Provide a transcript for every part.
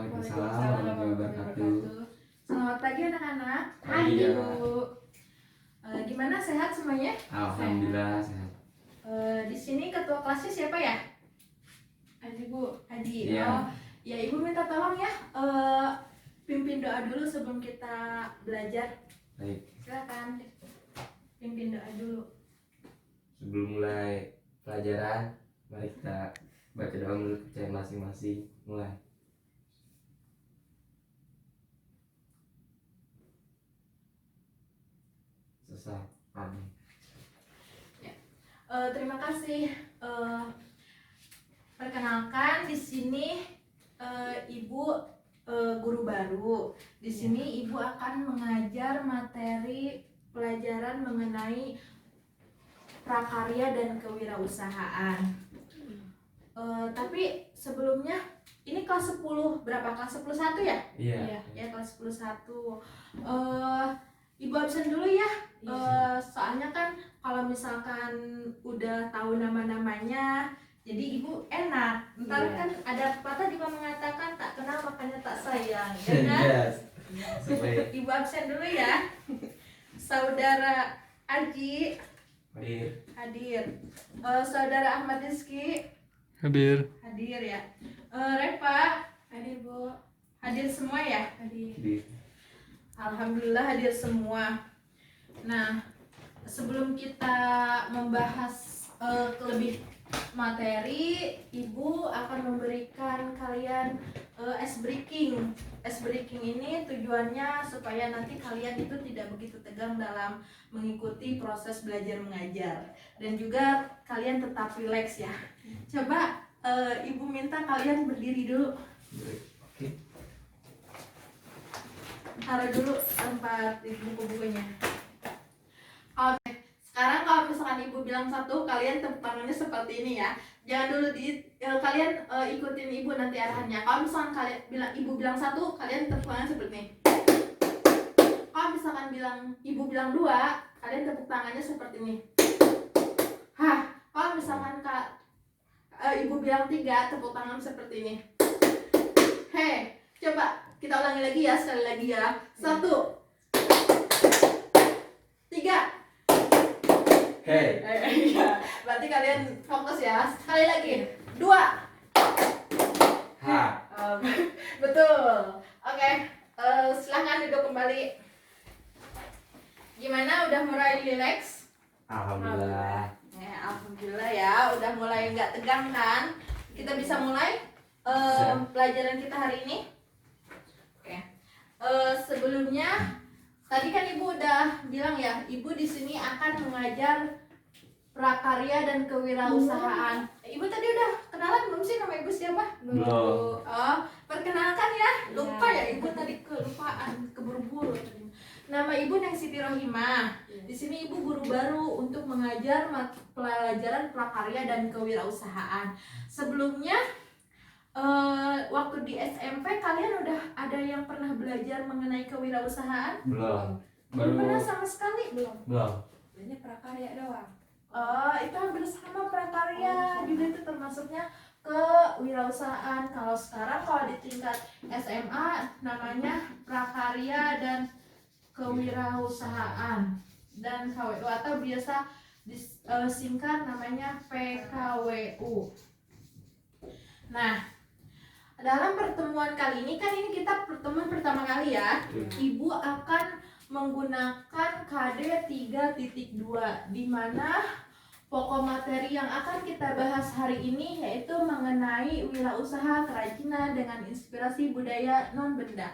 Waalaikumsalam warahmatullahi wabarakatuh. Selamat pagi anak-anak. Pagi, ya. Bu. Gimana, sehat semuanya? Alhamdulillah sehat. Di sini ketua kelasnya siapa ya? Adi, Bu. Adi. Iya. Oh, ya Ibu minta tolong ya. Pimpin doa dulu sebelum kita belajar. Baik. Silakan. Pimpin doa dulu. Sebelum mulai pelajaran, mari kita baca doa menurut kepercayaan masing-masing. Mulai. Selesai. Amin. Terima kasih. Perkenalkan, di sini Ibu guru baru. Di sini Ibu akan mengajar materi pelajaran mengenai prakarya dan kewirausahaan. Tapi sebelumnya ini kelas 10, berapa? Kelas 10 1 ya? Iya. Ya, kelas 10 1. Ibu absen dulu ya. Soalnya kan kalau misalkan udah tahu nama-namanya, jadi Ibu enak. Ntar kan ada pepatah juga mengatakan tak kenal makanya tak sayang, ya kan? Sampai Ibu absen dulu ya. Saudara Aji hadir. Saudara Ahmad Rizky Hadir. hadir ya. Reva hadir, Bu. Hadir semua ya? di Alhamdulillah hadir semua. Nah, sebelum kita membahas lebih materi, Ibu akan memberikan kalian ice breaking. Ice breaking ini tujuannya supaya nanti kalian itu tidak begitu tegang dalam mengikuti proses belajar mengajar, dan juga kalian tetap rileks ya. Coba Ibu minta kalian berdiri dulu. Oke. Taruh dulu tempat di buku-bukunya. Oke. Sekarang kalau misalkan Ibu bilang satu, kalian tepuk tangannya seperti ini ya. Jangan dulu kalian ikutin Ibu nanti arahannya. Kalau misalkan Ibu bilang satu, kalian tepuk tangan seperti ini. Kalau misalkan Ibu bilang dua, kalian tepuk tangannya seperti ini. Kalau misalkan Ibu bilang tiga, tepuk tangan seperti ini. Coba kita ulangi lagi ya, sekali lagi ya. 1, 3. Iya, berarti kalian fokus ya. Sekali lagi. 2. Betul. Oke. Silahkan duduk kembali. Gimana? Udah mulai relax? Alhamdulillah. Alhamdulillah ya. Udah mulai nggak tegang kan? Kita bisa mulai pelajaran kita hari ini. Oke. Sebelumnya tadi kan Ibu udah bilang ya, Ibu di sini akan mengajar prakarya dan kewirausahaan. Ibu tadi udah kenalan belum sih nama Ibu siapa? Belum. Oh, perkenalkan ya. Lupa ya Ibu tadi, kelupaan, keburu-buru tadi. Nama Ibu Neng Siti Rohimah. Di sini Ibu guru baru untuk mengajar pelajaran prakarya dan kewirausahaan. Sebelumnya waktu di SMP kalian udah ada yang pernah belajar mengenai kewirausahaan? Belum. Belum pernah sama sekali? Belum. Ini prakarya doang. Itu hampir sama prakarya, juga itu termasuknya kewirausahaan. Kalau sekarang kalau di tingkat SMA namanya prakarya dan kewirausahaan dan KWU, atau biasa disingkat namanya PKWU. Nah, dalam pertemuan kali ini kan ini kita pertemuan pertama kali ya. Ibu akan menggunakan KD 3.2 di mana pokok materi yang akan kita bahas hari ini yaitu mengenai wirausaha kerajinan dengan inspirasi budaya non-benda.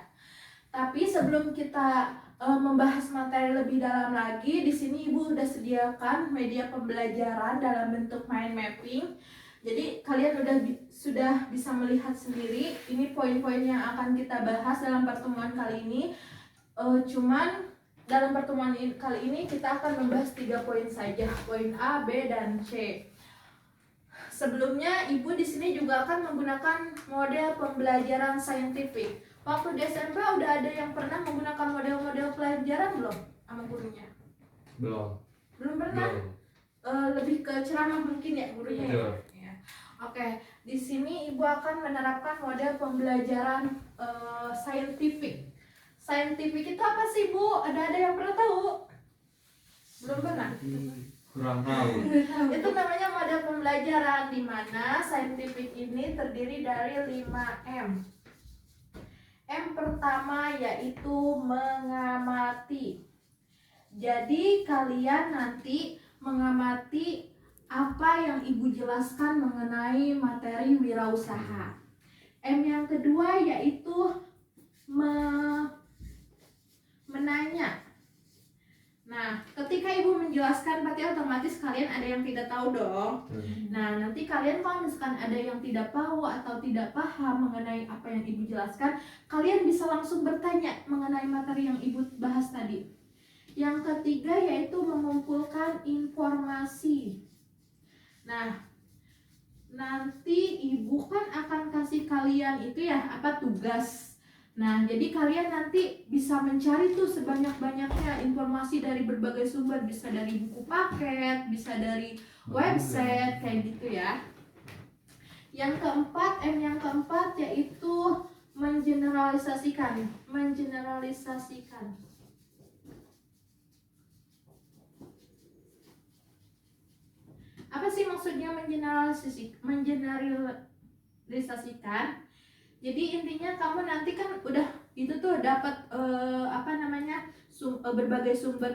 Tapi sebelum kita membahas materi lebih dalam lagi, di sini Ibu sudah sediakan media pembelajaran dalam bentuk mind mapping. Jadi kalian sudah bisa melihat sendiri ini poin-poin yang akan kita bahas dalam pertemuan kali ini. Cuman dalam pertemuan kali ini kita akan membahas 3 poin saja, poin A, B, dan C. Sebelumnya Ibu di sini juga akan menggunakan model pembelajaran saintifik. Waktu di SMP udah ada yang pernah menggunakan model-model pelajaran belum sama gurunya? Belum pernah? Lebih ke ceramah mungkin ya gurunya ya? Oke, di sini Ibu akan menerapkan model pembelajaran saintifik. Saintifik itu apa sih, Bu? Ada yang pernah tahu? Belum pernah. Kurang tahu. Itu namanya model pembelajaran di mana saintifik ini terdiri dari 5M. M pertama yaitu mengamati. Jadi kalian nanti mengamati apa yang Ibu jelaskan mengenai materi wirausaha. M yang kedua yaitu menanya. Nah, ketika Ibu menjelaskan berarti otomatis kalian ada yang tidak tahu dong. Nah, nanti kalian kalau misalkan ada yang tidak tahu atau tidak paham mengenai apa yang Ibu jelaskan, kalian bisa langsung bertanya mengenai materi yang Ibu bahas tadi. Yang ketiga yaitu mengumpulkan informasi. Nah, nanti Ibu kan akan kasih kalian itu ya, tugas. Nah, jadi kalian nanti bisa mencari tuh sebanyak-banyaknya informasi dari berbagai sumber, bisa dari buku paket, bisa dari website, kayak gitu ya. Yang keempat, M yang keempat yaitu mengeneralisasikan. Mengeneralisasikan. Apa sih maksudnya mengeneralisasikan? Jadi intinya kamu nanti kan udah itu tuh dapat berbagai sumber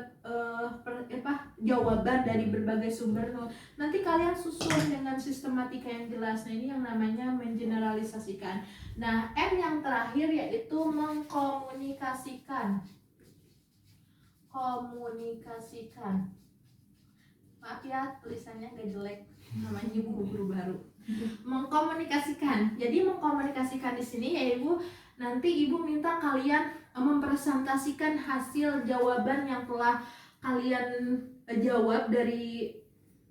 jawaban dari berbagai sumber. Nanti kalian susun dengan sistematika yang jelas. Nah, ini yang namanya mengeneralisasikan. Nah, M yang terakhir yaitu mengkomunikasikan. Komunikasikan. Maaf ya tulisannya gak jelek, namanya Ibu guru baru. Mengkomunikasikan. Jadi mengkomunikasikan di sini ya Ibu, nanti Ibu minta kalian mempresentasikan hasil jawaban yang telah kalian jawab dari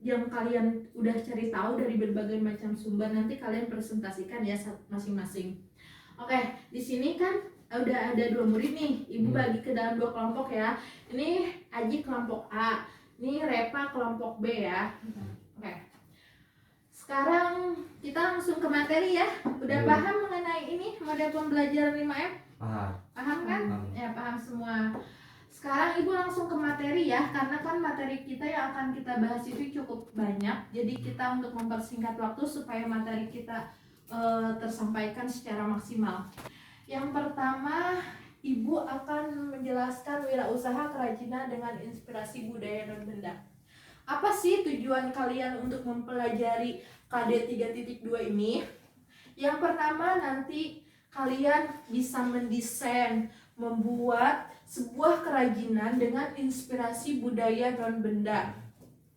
yang kalian udah cari tahu dari berbagai macam sumber. Nanti kalian presentasikan ya masing-masing. Oke, di sini kan udah ada 2 murid nih. Ibu bagi ke dalam 2 kelompok ya. Ini Aji kelompok A. Ini Repa kelompok B ya. Oke. Sekarang kita langsung ke materi ya. Udah paham mengenai ini model pembelajaran 5M? Paham. Paham kan? Ya, paham semua. Sekarang Ibu langsung ke materi ya, karena kan materi kita yang akan kita bahas itu cukup banyak. Jadi kita untuk mempersingkat waktu supaya materi kita tersampaikan secara maksimal. Yang pertama, Ibu akan menjelaskan wirausaha kerajinan dengan inspirasi budaya non benda. Apa sih tujuan kalian untuk mempelajari KD 3.2 ini? Yang pertama, nanti kalian bisa mendesain, membuat sebuah kerajinan dengan inspirasi budaya non benda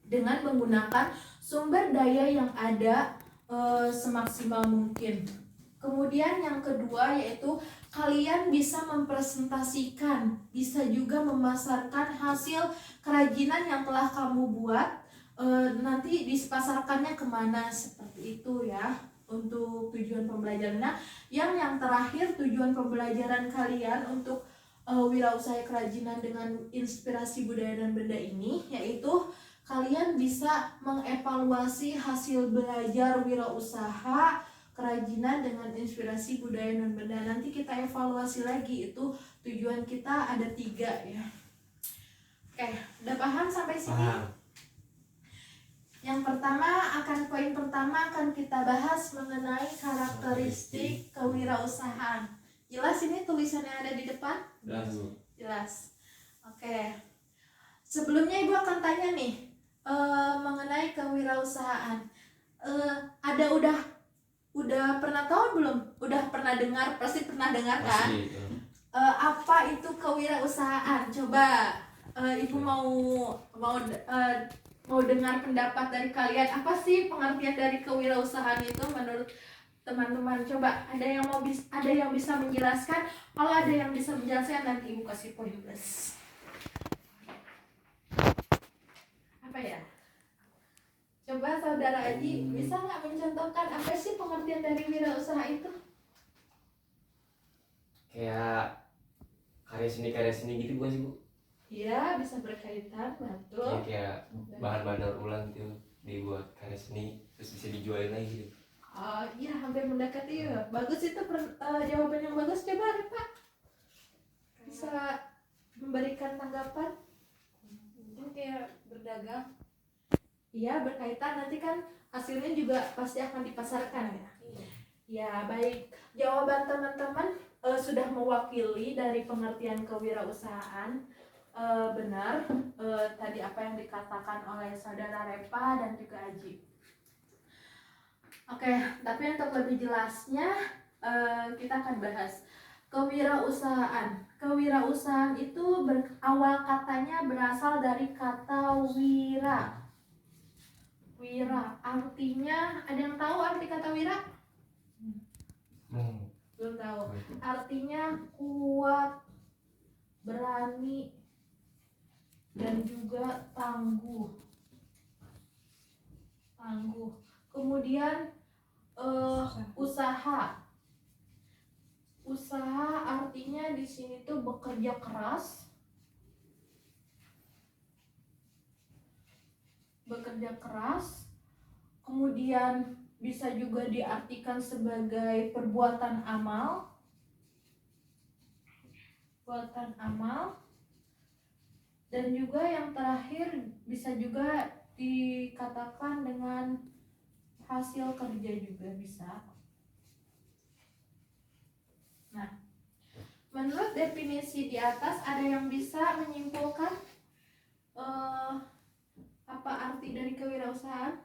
dengan menggunakan sumber daya yang ada semaksimal mungkin. Kemudian yang kedua yaitu kalian bisa mempresentasikan, bisa juga memasarkan hasil kerajinan yang telah kamu buat. Nanti dipasarkannya kemana, seperti itu ya untuk tujuan pembelajaran. Nah, yang terakhir tujuan pembelajaran kalian untuk wirausaha kerajinan dengan inspirasi budaya dan benda ini yaitu kalian bisa mengevaluasi hasil belajar wirausaha kerajinan dengan inspirasi budaya non benda. Nanti kita evaluasi lagi, itu tujuan kita ada 3 ya. Oke, udah paham sampai sini? Paham. Yang pertama poin pertama akan kita bahas mengenai karakteristik kewirausahaan. Jelas ini tulisannya ada di depan? Jelas, Bu. Jelas. Oke. Sebelumnya Ibu akan tanya nih mengenai kewirausahaan. Ada udah pernah tahu belum? Udah pernah dengar? Pasti pernah dengar kan? Pasti. Apa itu kewirausahaan? Coba Ibu mau dengar pendapat dari kalian. Apa sih pengertian dari kewirausahaan itu menurut teman-teman? Coba ada yang bisa menjelaskan? Kalau ada yang bisa menjelaskan nanti Ibu kasih poin plus. Apa ya? Coba Saudara Aji bisa nggak mencontohkan apa sih pengertian dari wirausaha itu? Kayak karya seni gitu bukan sih, Bu? Iya, bisa berkaitan, betul. Ya, kayak bahan-bahan daur ulang gitu dibuat karya seni terus bisa dijualin lagi gitu. Iya, hampir mendekati ya. Bagus itu jawaban yang bagus. Coba Repa bisa memberikan tanggapan. Mungkin kayak berdagang. Iya, berkaitan, nanti kan hasilnya juga pasti akan dipasarkan ya. Iya. Ya, baik. Jawaban teman-teman sudah mewakili dari pengertian kewirausahaan. Benar, tadi apa yang dikatakan oleh saudara Repa dan juga Aji. Oke, tapi untuk lebih jelasnya kita akan bahas kewirausahaan. Kewirausahaan itu awal katanya berasal dari kata wira. Wira, artinya ada yang tahu arti kata wira? Belum tahu. Artinya kuat, berani, dan juga tangguh. Tangguh. Kemudian usaha. Usaha artinya di sini tuh bekerja keras. Bekerja keras. Kemudian bisa juga diartikan sebagai perbuatan amal. Perbuatan amal. Dan juga yang terakhir bisa juga dikatakan dengan hasil kerja juga bisa. Nah, menurut definisi di atas ada yang bisa menyimpulkan apa arti dari kewirausahaan?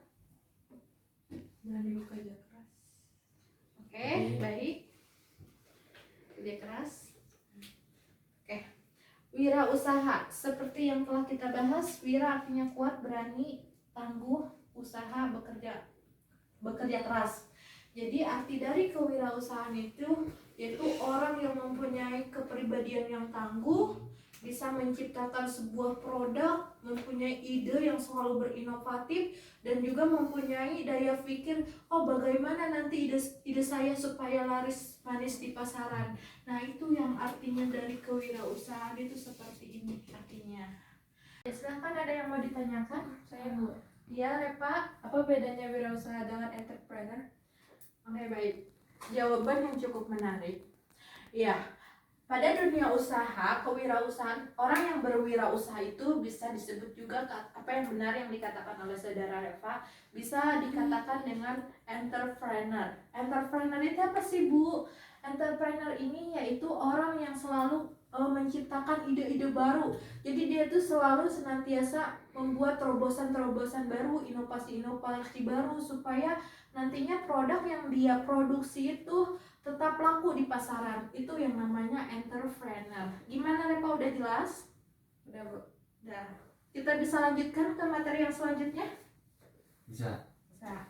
Berani bekerja keras. Oke, baik. Kerja keras. Oke. Wirausaha, seperti yang telah kita bahas, wira artinya kuat, berani, tangguh, usaha, bekerja keras. Jadi arti dari kewirausahaan itu yaitu orang yang mempunyai kepribadian yang tangguh, bisa menciptakan sebuah produk, mempunyai ide yang selalu berinovatif, dan juga mempunyai daya pikir, oh bagaimana nanti ide saya supaya laris manis di pasaran. Nah, itu yang artinya dari kewirausahaan itu seperti ini artinya. Ya, silahkan, ada yang mau ditanyakan? Saya Bu, Ya, Repa. apa bedanya wirausaha dengan entrepreneur? Oke, baik. Jawaban yang cukup menarik. Ya, pada dunia usaha, kewirausahaan, orang yang berwirausaha itu bisa disebut juga apa yang benar yang dikatakan oleh saudara Reva, bisa dikatakan dengan entrepreneur. Entrepreneur itu apa sih, Bu? Entrepreneur ini yaitu orang yang selalu menciptakan ide-ide baru. Jadi dia tuh selalu senantiasa membuat terobosan-terobosan baru, inovasi-inovasi baru supaya nantinya produk yang dia produksi itu tetap laku di pasaran. Itu yang namanya entrepreneur. Gimana, Repa, udah jelas? Udah Bu. Udah. Kita bisa lanjutkan ke materi yang selanjutnya? Bisa. Bisa.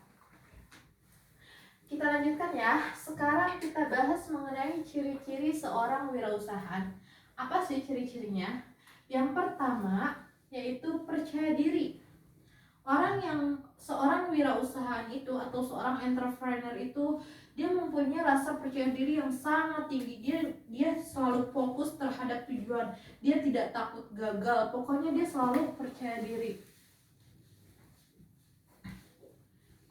Kita lanjutkan ya. Sekarang kita bahas mengenai ciri-ciri seorang wirausahaan. Apa sih ciri-cirinya? Yang pertama yaitu percaya diri. Seorang wirausahaan itu atau seorang entrepreneur itu dia mempunyai rasa percaya diri yang sangat tinggi. Dia selalu fokus terhadap tujuan. Dia tidak takut gagal. Pokoknya dia selalu percaya diri.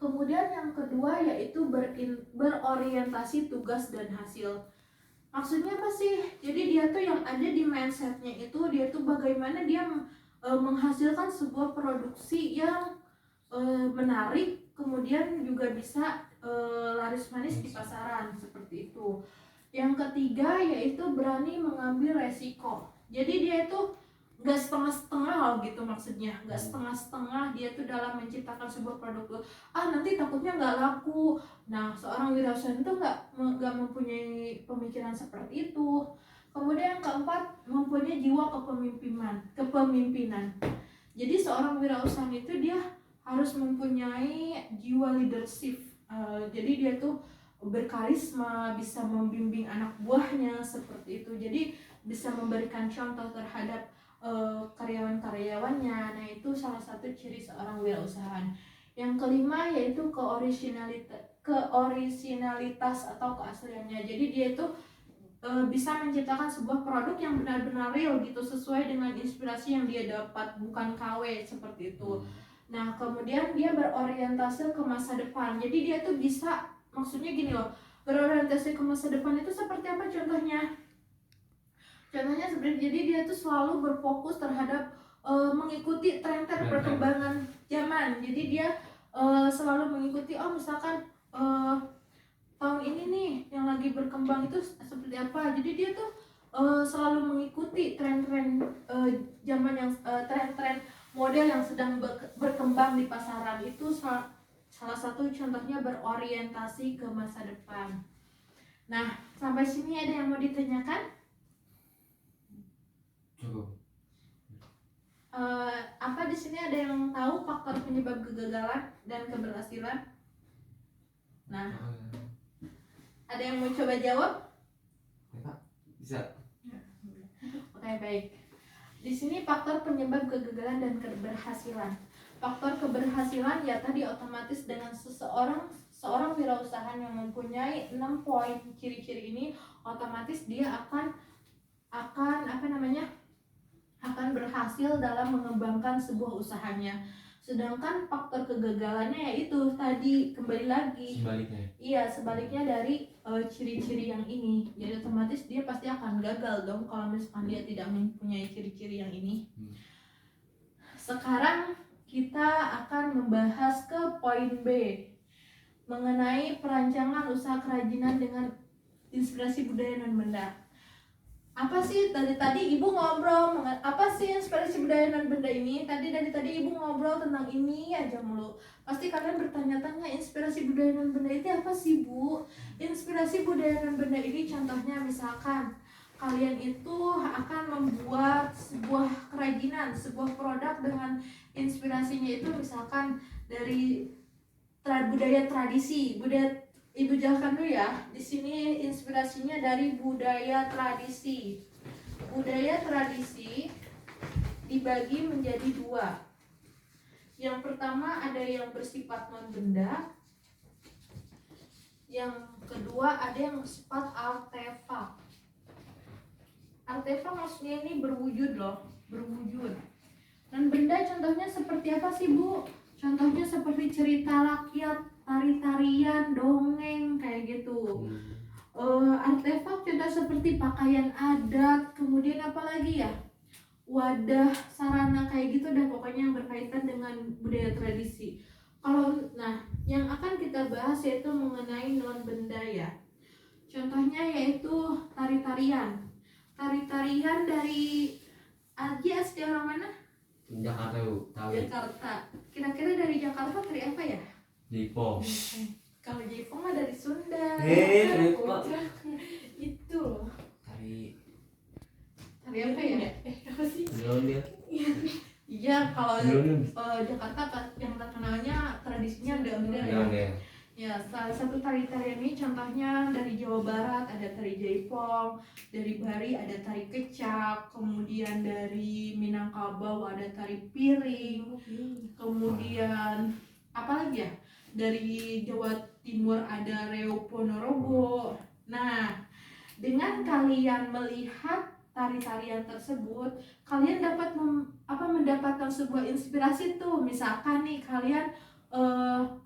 Kemudian yang kedua yaitu berorientasi tugas dan hasil. Maksudnya apa sih? Jadi dia tuh yang ada di mindsetnya itu, dia tuh bagaimana dia menghasilkan sebuah produksi yang menarik, kemudian juga bisa laris manis di pasaran, seperti itu. Yang ketiga yaitu berani mengambil resiko. Jadi dia itu gak setengah-setengah gitu, maksudnya gak setengah-setengah dia tuh dalam menciptakan sebuah produk. Nanti takutnya gak laku. Nah, seorang wirausahaan itu gak mempunyai pemikiran seperti itu. Kemudian yang keempat, mempunyai jiwa kepemimpinan. Jadi seorang wirausahaan itu dia harus mempunyai jiwa leadership. Jadi dia tuh berkarisma, bisa membimbing anak buahnya seperti itu. Jadi bisa memberikan contoh terhadap karyawan-karyawannya. Nah, itu salah satu ciri seorang wirausahaan. Yang kelima yaitu keorisinalitas atau keasliannya. Jadi dia itu bisa menciptakan sebuah produk yang benar-benar real gitu, sesuai dengan inspirasi yang dia dapat, bukan KW seperti itu. Nah, kemudian dia berorientasi ke masa depan. Jadi dia tuh bisa maksudnya gini loh, berorientasi ke masa depan itu seperti apa contohnya? Contohnya seperti, jadi dia tuh selalu berfokus terhadap mengikuti tren-tren perkembangan zaman. Jadi dia selalu mengikuti, oh misalkan tahun ini nih yang lagi berkembang itu seperti apa. Jadi dia tuh selalu mengikuti tren-tren zaman yang tren-tren model yang sedang berkembang di pasaran. Itu salah satu contohnya berorientasi ke masa depan. Nah, sampai sini ada yang mau ditanyakan? Cukup. Apa di sini ada yang tahu faktor penyebab kegagalan dan keberhasilan? Nah, ada yang mau coba jawab? Bisa. Oke, baik. Di sini faktor penyebab kegagalan dan keberhasilan. Faktor keberhasilan ya tadi otomatis dengan seorang wirausaha yang mempunyai 6 poin ciri-ciri ini, otomatis dia akan akan berhasil dalam mengembangkan sebuah usahanya. Sedangkan faktor kegagalannya yaitu tadi kembali lagi sebaliknya dari ciri-ciri yang ini. Jadi otomatis dia pasti akan gagal dong kalau misalkan dia tidak mempunyai ciri-ciri yang ini. Sekarang kita akan membahas ke poin B mengenai perancangan usaha kerajinan dengan inspirasi budaya non benda. Apa sih tadi ibu ngobrol apa sih inspirasi budaya non benda ini? Dari tadi ibu ngobrol tentang ini aja mulu. Pasti kalian bertanya-tanya inspirasi budaya non benda itu apa sih, Bu? Inspirasi budaya non benda ini contohnya misalkan kalian itu akan membuat sebuah kerajinan, sebuah produk dengan inspirasinya itu misalkan dari budaya tradisi, Ibu jelaskan dulu ya. Di sini inspirasinya dari budaya tradisi. Budaya tradisi dibagi menjadi 2. Yang pertama ada yang bersifat non benda. Yang kedua ada yang bersifat artefak. Artefak maksudnya ini berwujud loh, berwujud. Non benda contohnya seperti apa sih, Bu? Contohnya seperti cerita rakyat, tari-tarian, dongeng kayak gitu. Artefak contoh seperti pakaian adat, kemudian apa lagi ya? Wadah, sarana kayak gitu dan pokoknya yang berkaitan dengan budaya tradisi. Yang akan kita bahas yaitu mengenai non benda ya. Contohnya yaitu tari-tarian. Tari-tarian dari asli orang mana? Jakarta, Bu. Jakarta. Kira-kira dari Jakarta tari apa ya? Jaipong. Kalau Jaipong mah dari Sunda. Lupa. Itu loh. Tari Tari apa ya? Apa sih? Ondel-ondel. Iya, kalau Ondel-ondel. Jakarta yang terkenalnya tradisinya ondel-ondel ya. Ondel-ondel. Ya, salah satu tari-tarian ini contohnya dari Jawa Barat ada tari Jaipong, dari Bali ada tari kecak, kemudian dari Minangkabau ada tari piring, kemudian apa lagi ya? Dari Jawa Timur ada Reo Ponorogo. Nah, dengan kalian melihat tari-tarian tersebut, kalian dapat mendapatkan sebuah inspirasi tuh. Misalkan nih kalian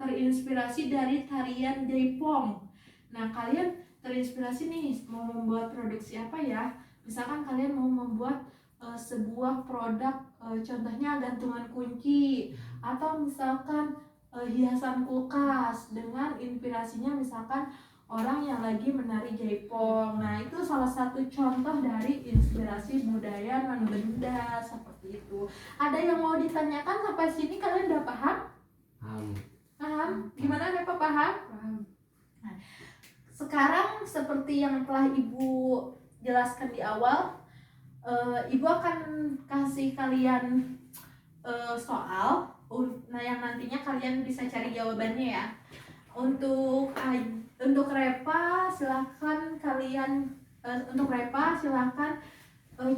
terinspirasi dari tarian Jaipong. Nah, kalian terinspirasi nih mau membuat produksi apa ya? Misalkan kalian mau membuat sebuah produk, contohnya gantungan kunci, atau misalkan hiasan kulkas dengan inspirasinya misalkan orang yang lagi menari Jaipong. Nah, itu salah satu contoh dari inspirasi budaya non benda seperti itu. Ada yang mau ditanyakan sampai sini? Kalian udah paham? Paham? Gimana Nepa paham? Paham. Nah, sekarang seperti yang telah Ibu jelaskan di awal, Ibu akan kasih kalian soal, yang nantinya kalian bisa cari jawabannya ya. Untuk Repa silahkan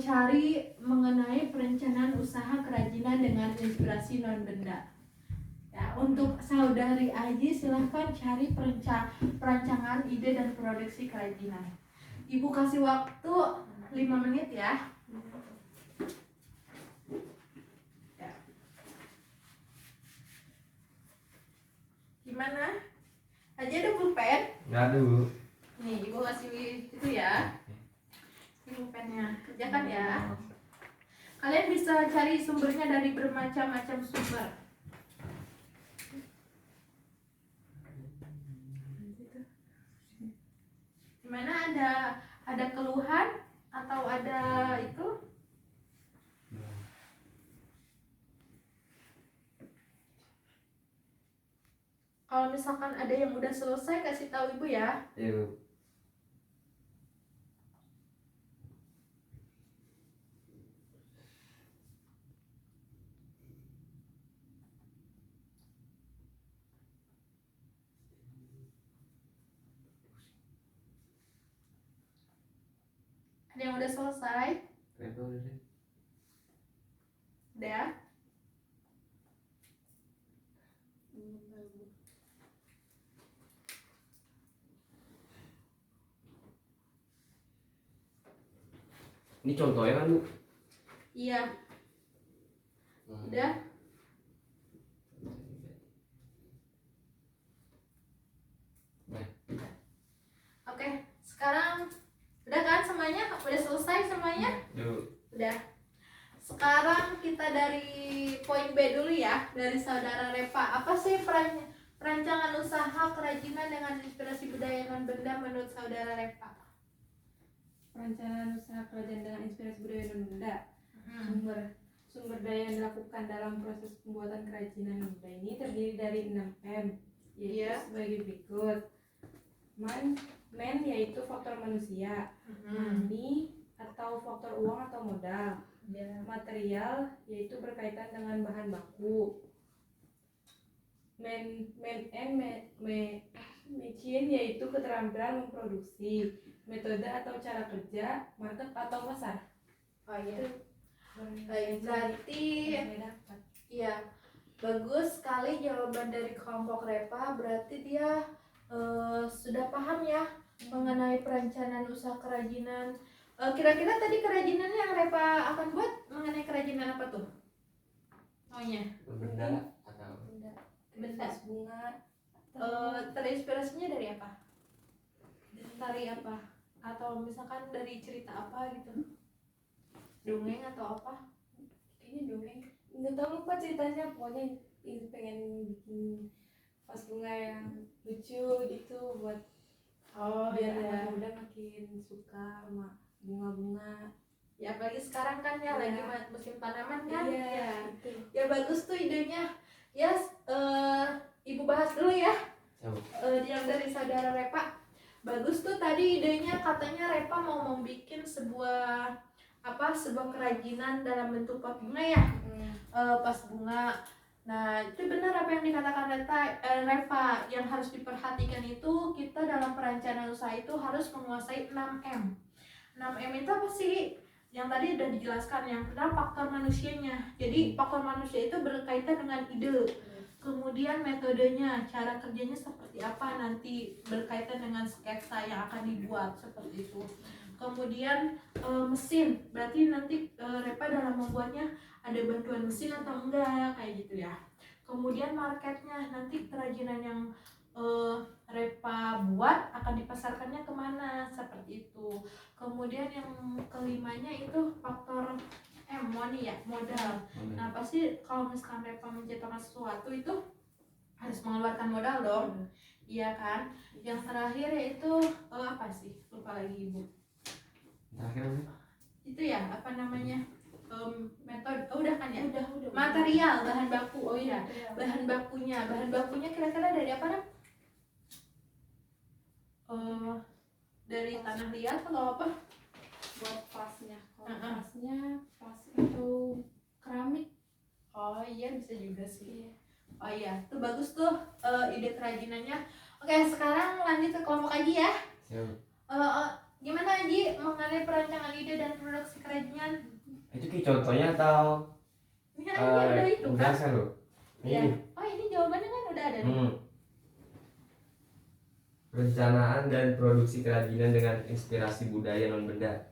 cari mengenai perencanaan usaha kerajinan dengan inspirasi non benda. Ya, untuk saudari Aji silahkan cari perancangan ide dan produksi kerajinan. Ibu kasih waktu 5 menit ya. Gimana? Aji ada pulpen? Ngadu. Nih, ibu kasih itu ya. Ini pulpennya. Kerjakan ya. Kalian bisa cari sumbernya dari bermacam-macam sumber. Gimana, ada keluhan atau ada itu? Kalau misalkan ada yang udah selesai, kasih tahu ibu ya. Iya Bu. Ada yang udah selesai? Repa udah deh. Udah. Ini contohnya kan Bu. Iya. Udah. Oke, sekarang udah kan semuanya? Udah selesai semuanya? Yuk. Udah. Sekarang kita dari poin B dulu ya, dari saudara Repa. Apa sih perancangan usaha kerajinan dengan inspirasi budaya non benda menurut saudara Repa? Perencanaan usaha kerajaan dengan inspirasi budaya non benda. Hmm. Sumber daya yang dilakukan dalam proses pembuatan kerajinan non benda ini terdiri dari 6M, yaitu Iya. sebagai berikut. Man yaitu faktor manusia, money atau faktor uang atau modal, Ya. material yaitu berkaitan dengan bahan baku, machine yaitu keterampilan memproduksi, metode atau cara kerja, market atau pasar. Oh iya. Itu Baik, berarti saya dapat. iya, bagus sekali jawaban dari kelompok Repa. Berarti dia sudah paham ya mengenai perencanaan usaha kerajinan. Kira-kira tadi kerajinan yang Repa akan buat mengenai kerajinan apa tuh? Maunya? Benda atau Benda, Benda. vas bunga, Terinspirasinya dari apa? Dari apa? Atau misalkan dari cerita apa gitu? Dongeng atau apa? kayaknya dongeng. Nggak tahu, lupa ceritanya, pokoknya ini pengen bikin vas bunga yang lucu gitu buat Oh biar iya. anak muda makin suka sama bunga-bunga. Ya apalagi sekarang kan ya Iya. lagi musim tanaman kan? Iya, Ya. itu. Ya bagus tuh idenya. Ya, ibu bahas dulu ya. Siapa? Yang dari saudara Repa. Bagus tuh tadi idenya, katanya Repa mau membuat sebuah kerajinan dalam bentuk pot bunga ya. Pas bunga. Nah itu benar apa yang dikatakan Reva. Yang harus diperhatikan itu kita dalam perencanaan usaha itu harus menguasai 6M. 6M itu apa sih? Yang tadi udah dijelaskan. Yang pertama faktor manusianya. Jadi faktor manusia itu berkaitan dengan ide, kemudian metodenya, cara kerjanya seperti apa, nanti berkaitan dengan sketsa yang akan dibuat seperti itu. Kemudian mesin, berarti nanti Repa dalam membuatnya ada bantuan mesin atau enggak, kayak gitu ya. Kemudian marketnya, nanti kerajinan yang Repa buat akan dipasarkannya kemana, seperti itu. Kemudian yang kelimanya itu faktor money ya, modal. Nah pasti kalau misalkan Repa menciptakan sesuatu itu harus mengeluarkan modal dong, iya kan. Yang terakhir yaitu apa sih, lupa lagi ibu. Terakhir apa? Itu ya apa namanya, metode. Udah kan ya. Udah. Material, bahan baku. Oh iya, Iya. bahan bakunya kira-kira dari apa Rep? Dari tanah liat atau apa? Buat vasnya. Kalau Uh-uh. vasnya vas itu keramik. Oh iya, bisa juga sih. Iya. Oh iya, tuh bagus tuh ide kerajinannya. Oke, sekarang lanjut ke kelompok Aji ya. Siapa? Gimana Aji mengenai perancangan ide dan produksi kerajinan? Itu kayak contohnya atau Ini kan Aji udah itu kan? penjelasan loh. Iya. Ini. Oh ini jawabannya kan udah ada nih. Perencanaan dan produksi kerajinan dengan inspirasi budaya non benda.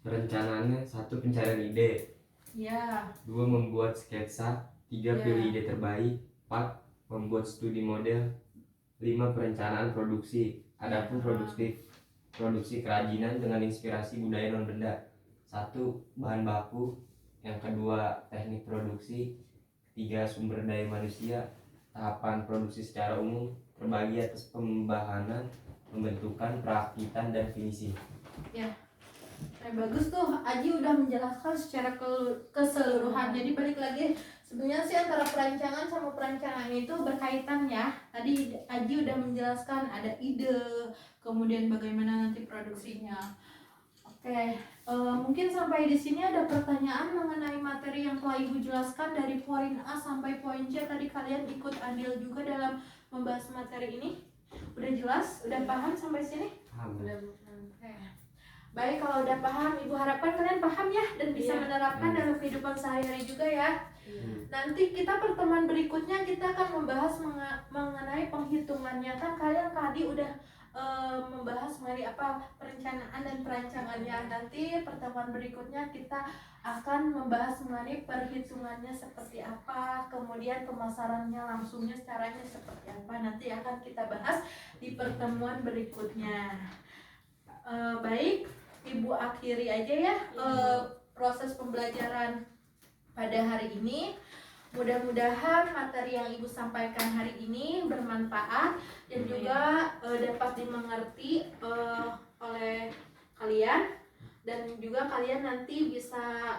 Perencanaannya 1. Pencarian ide, Iya. 2. Membuat sketsa, 3. Ya. Pilih ide terbaik, 4. Membuat studi model, 5. Perencanaan produksi. Adapun produksi kerajinan dengan inspirasi budaya non benda. 1. Bahan baku. Yang kedua, teknik produksi. 3. Sumber daya manusia. Tahapan produksi secara umum terbagi atas pembahanan, pembentukan, perakitan, dan finishing. Bagus tuh, Aji udah menjelaskan secara keseluruhan. Jadi balik lagi, sebenarnya sih antara perancangan sama perencanaan itu berkaitan ya. Tadi Aji udah menjelaskan ada ide, kemudian bagaimana nanti produksinya. Oke, mungkin sampai di sini ada pertanyaan mengenai materi yang telah Ibu jelaskan dari poin A sampai poin C. Tadi kalian ikut andil juga dalam membahas materi ini. Udah jelas? Udah paham sampai sini? Alhamdulillah. Oke. Baik, kalau udah paham, Ibu harapkan kalian paham ya dan bisa menerapkan dalam kehidupan sehari-hari juga ya. Nanti kita pertemuan berikutnya kita akan membahas mengenai penghitungannya. Kan kalian tadi udah membahas mengenai apa perencanaan dan perancangannya. Nanti pertemuan berikutnya kita akan membahas mengenai perhitungannya seperti apa, kemudian pemasarannya langsungnya caranya seperti apa. Nanti akan kita bahas di pertemuan berikutnya. Baik, Ibu akhiri aja ya proses pembelajaran pada hari ini. Mudah-mudahan materi yang Ibu sampaikan hari ini bermanfaat dan juga dapat dimengerti oleh kalian, dan juga kalian nanti bisa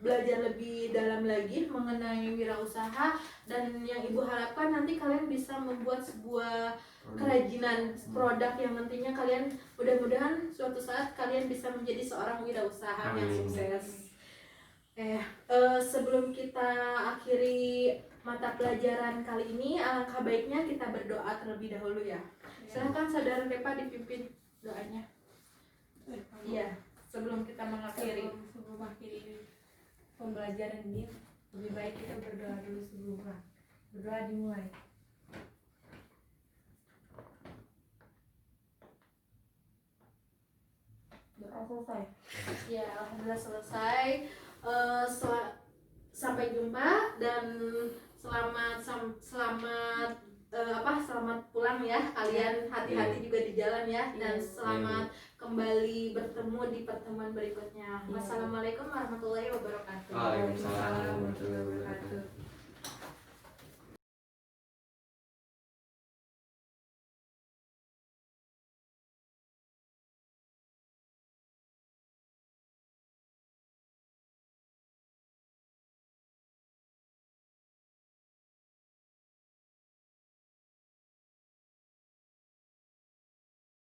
belajar lebih dalam lagi mengenai wirausaha, dan yang Ibu harapkan nanti kalian bisa membuat sebuah kerajinan produk yang nantinya kalian mudah-mudahan suatu saat kalian bisa menjadi seorang wirausaha yang sukses. Sebelum kita akhiri mata pelajaran kali ini, alangkah baiknya kita berdoa terlebih dahulu ya. Silakan Saudara Repa dipimpin doanya. Iya, sebelum kita mengakhiri. Sebelum akhiri pembelajaran ini, lebih baik kita berdoa dulu sebelumnya. Berdoa dimulai. Doa selesai. Ya, alhamdulillah selesai. Sampai jumpa dan selamat pulang ya kalian, hati-hati juga di jalan ya, dan selamat kembali bertemu di pertemuan berikutnya. Wassalamualaikum warahmatullahi wabarakatuh. Waalaikumsalam warahmatullahi wabarakatuh.